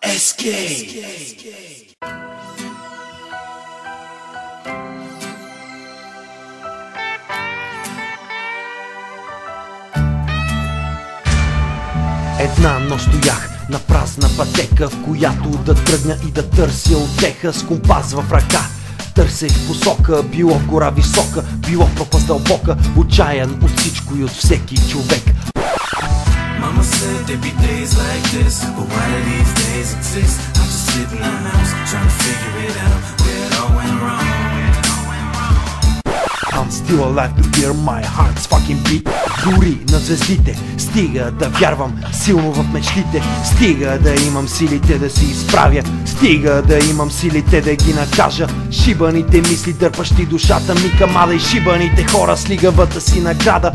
SK. Една нощ стоях на празна пътека, в която да тръгна и да търся утеха. С компас в ръка търсех посока, било в гора висока, било в пропаст дълбока, отчаян от всичко и от всеки човек. Mama said there'd be days like this, but why do these days exist? I just sit in the house trying to figure it out, where it all went wrong. I'm still alive to hear my heart's fucking beat. Дори на звездите, стига да вярвам силно в мечтите, стига да имам силите да се изправя, стига да имам силите да ги накажа. Шибаните мисли, дърпащи душата ми към ада, и шибаните хора с лигавата си награда.